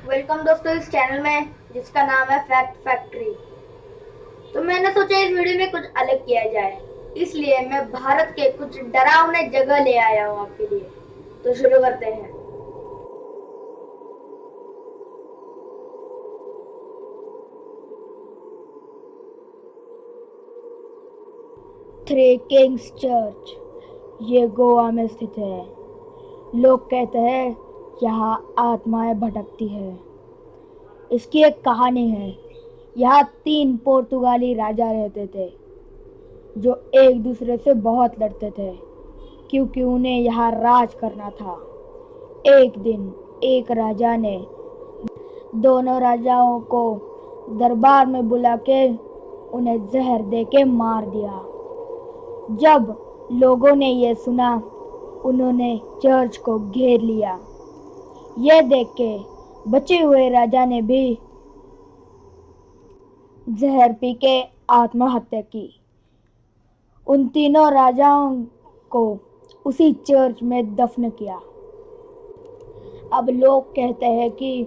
Welcome दोस्तों इस channel में जिसका नाम है फैक्ट फैक्ट्री। तो मैंने सोचा इस वीडियो में कुछ अलग किया जाए, इसलिए मैं भारत के कुछ डरावने जगह ले आया हूँ आपके लिए। तो शुरू करते हैं। थ्री किंग्स चर्च, ये गोवा में स्थित है। लोग कहते हैं यहाँ आत्माएं भटकती है। इसकी एक कहानी है। यहाँ 3 पुर्तगाली राजा रहते थे जो एक दूसरे से बहुत लड़ते थे क्योंकि उन्हें यहाँ राज करना था। एक दिन एक राजा ने दोनों राजाओं को दरबार में बुला के उन्हें जहर दे के मार दिया। जब लोगों ने यह सुना, उन्होंने चर्च को घेर लिया। यह देख के बचे हुए राजा ने भी जहर पी के आत्महत्या की। उन तीनों राजाओं को उसी चर्च में दफन किया। अब लोग कहते हैं कि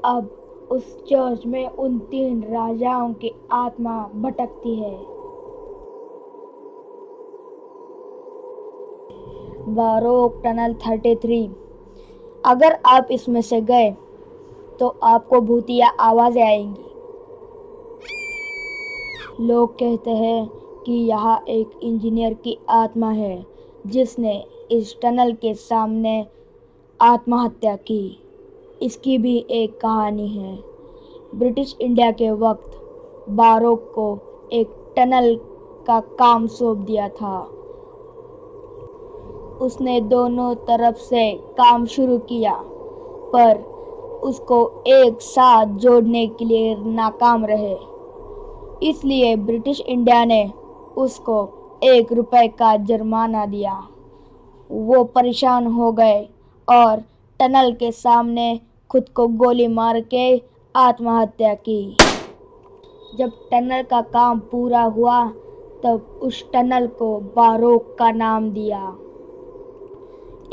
अब उस चर्च में उन 3 राजाओं की आत्मा भटकती है। बारोक टनल 33, अगर आप इसमें से गए तो आपको भूतिया आवाजें आएंगी। लोग कहते हैं कि यहाँ एक इंजीनियर की आत्मा है जिसने इस टनल के सामने आत्महत्या की। इसकी भी एक कहानी है। ब्रिटिश इंडिया के वक्त बारोक को एक टनल का काम सौंप दिया था। उसने दोनों तरफ से काम शुरू किया, पर उसको एक साथ जोड़ने के लिए नाकाम रहे। इसलिए ब्रिटिश इंडिया ने उसको 1 रुपए का जुर्माना दिया। वो परेशान हो गए और टनल के सामने खुद को गोली मार के आत्महत्या की। जब टनल का काम पूरा हुआ तब उस टनल को बारोक का नाम दिया।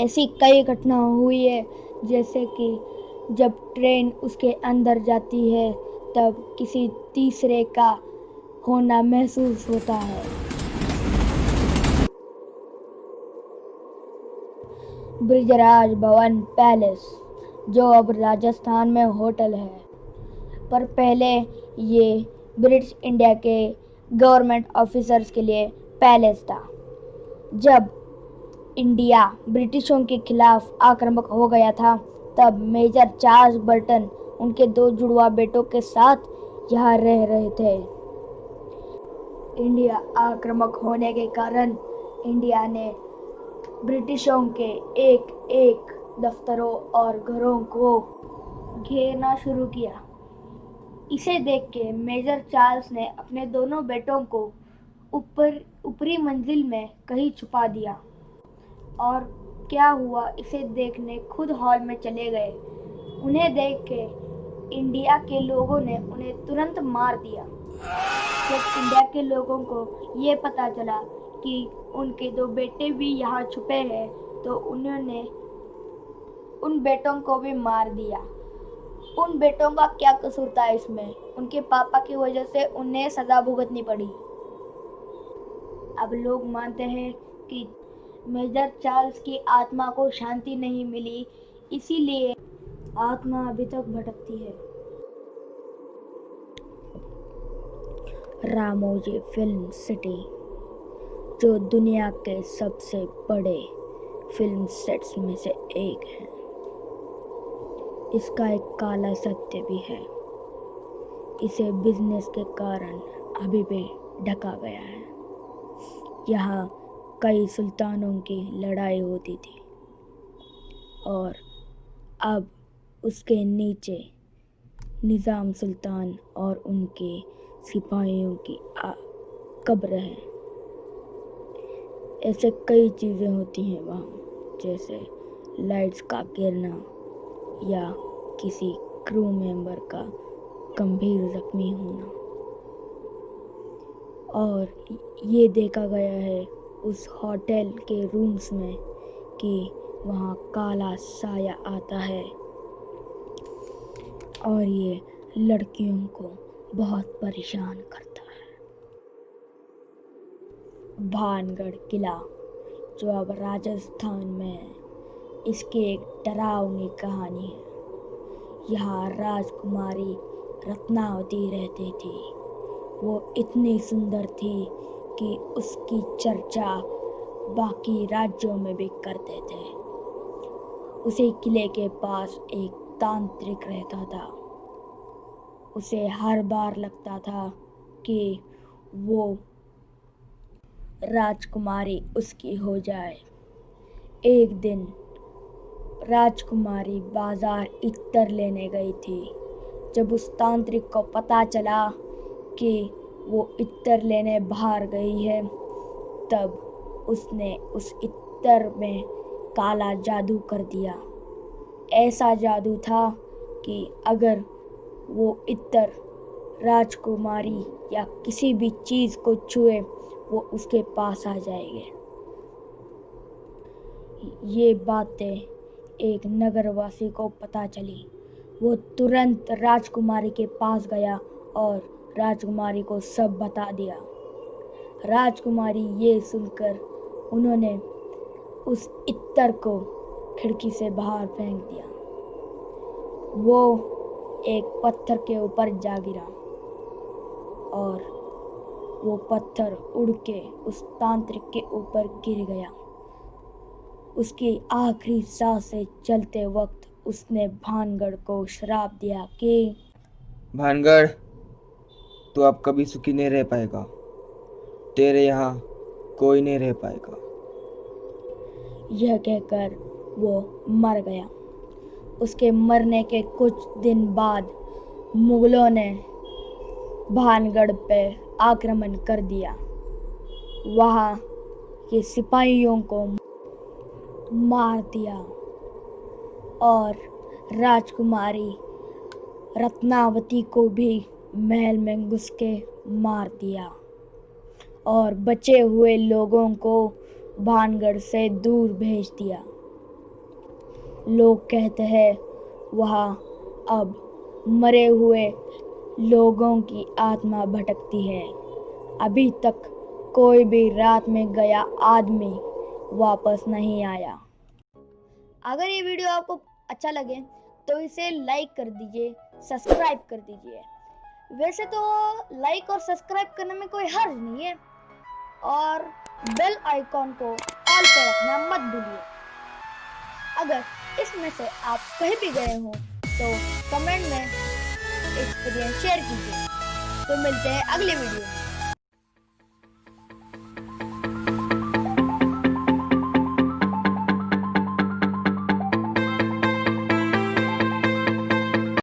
ऐसी कई घटना हुई है, जैसे कि जब ट्रेन उसके अंदर जाती है तब किसी तीसरे का होना महसूस होता है। ब्रिजराज भवन पैलेस, जो अब राजस्थान में होटल है, पर पहले ये ब्रिटिश इंडिया के गवर्नमेंट ऑफिसर्स के लिए पैलेस था। जब इंडिया ब्रिटिशों के खिलाफ आक्रामक हो गया था तब मेजर चार्ल्स बर्टन उनके 2 जुड़वा बेटों के साथ यहाँ रह रहे थे। इंडिया आक्रामक होने के कारण इंडिया ने ब्रिटिशों के एक एक दफ्तरों और घरों को घेरना शुरू किया। इसे देख के मेजर चार्ल्स ने अपने दोनों बेटों को ऊपरी मंजिल में कहीं छुपा दिया और क्या हुआ इसे देखने खुद हॉल में चले गए। उन्हें देख के इंडिया के लोगों ने उन्हें तुरंत मार दिया। जब इंडिया के लोगों को ये पता चला कि उनके 2 बेटे भी यहाँ छुपे हैं तो उन्होंने उन बेटों को भी मार दिया। उन बेटों का क्या कसूर था इसमें? उनके पापा की वजह से उन्हें सजा भुगतनी पड़ी। अब लोग मानते हैं कि मेजर चार्ल्स की आत्मा को शांति नहीं मिली, इसीलिए आत्मा अभी तक भटकती है। रामोजी फिल्म सिटी, जो दुनिया के सबसे बड़े फिल्म सेट्स में से एक है, इसका एक काला सत्य भी है। इसे बिजनेस के कारण अभी भी ढका गया है। यहाँ कई सुल्तानों की लड़ाई होती थी और अब उसके नीचे निज़ाम सुल्तान और उनके सिपाहियों की कब्र है। ऐसे कई चीज़ें होती हैं वहाँ, जैसे लाइट्स का गिरना या किसी क्रू मेंबर का गंभीर जख्मी होना। और ये देखा गया है उस होटल के रूम्स में कि वहाँ काला साया आता है। और ये लड़कियों को बहुत परेशान करता है। भानगढ़ किला, जो अब राजस्थान में है, इसकी एक डरावनी कहानी है। यहाँ राजकुमारी रत्नावती रहती थी। वो इतनी सुंदर थी कि उसकी चर्चा बाकी राज्यों में भी करते थे। उसे किले के पास एक तांत्रिक रहता था। उसे हर बार लगता था कि वो राजकुमारी उसकी हो जाए। एक दिन राजकुमारी बाजार इत्र लेने गई थी। जब उस तांत्रिक को पता चला कि वो इत्र लेने बाहर गई है, तब उसने उस इत्र में काला जादू कर दिया। ऐसा जादू था कि अगर वो इत्र राजकुमारी या किसी भी चीज को छुए, वो उसके पास आ जाएंगे। ये बातें एक नगरवासी को पता चली। वो तुरंत राजकुमारी के पास गया और राजकुमारी को सब बता दिया। राजकुमारी ये सुनकर उन्होंने उस इत्र को खिड़की से बाहर फेंक दिया। वो एक पत्थर के ऊपर जा गिरा और वो पत्थर उड़ के उस तांत्रिक के ऊपर गिर गया। उसकी आखिरी सांसें चलते वक्त उसने भानगढ़ को श्राप दिया कि भानगढ़, तू अब कभी सुखी नहीं रह पाएगा। तेरे यहाँ कोई नहीं रह पाएगा। यह कहकर वो मर गया। उसके मरने के कुछ दिन बाद मुगलों ने भानगढ़ पे आक्रमण कर दिया। वहाँ के सिपाहियों को मार दिया और राजकुमारी रत्नावती को भी महल में घुस के मार दिया और बचे हुए लोगों को भानगढ़ से दूर भेज दिया। लोग कहते हैं वहाँ अब मरे हुए लोगों की आत्मा भटकती है। अभी तक कोई भी रात में गया आदमी वापस नहीं आया। अगर ये वीडियो आपको अच्छा लगे तो इसे लाइक कर दीजिए, सब्सक्राइब कर दीजिए। वैसे तो लाइक और सब्सक्राइब करने में कोई हर्ज नहीं है, और बेल आइकॉन को ऑल पे रखना मत भूलिए। अगर इसमें से आप कहीं भी गए हो तो कमेंट में एक्सपीरियंस शेयर कीजिए। तो मिलते हैं अगले वीडियो में।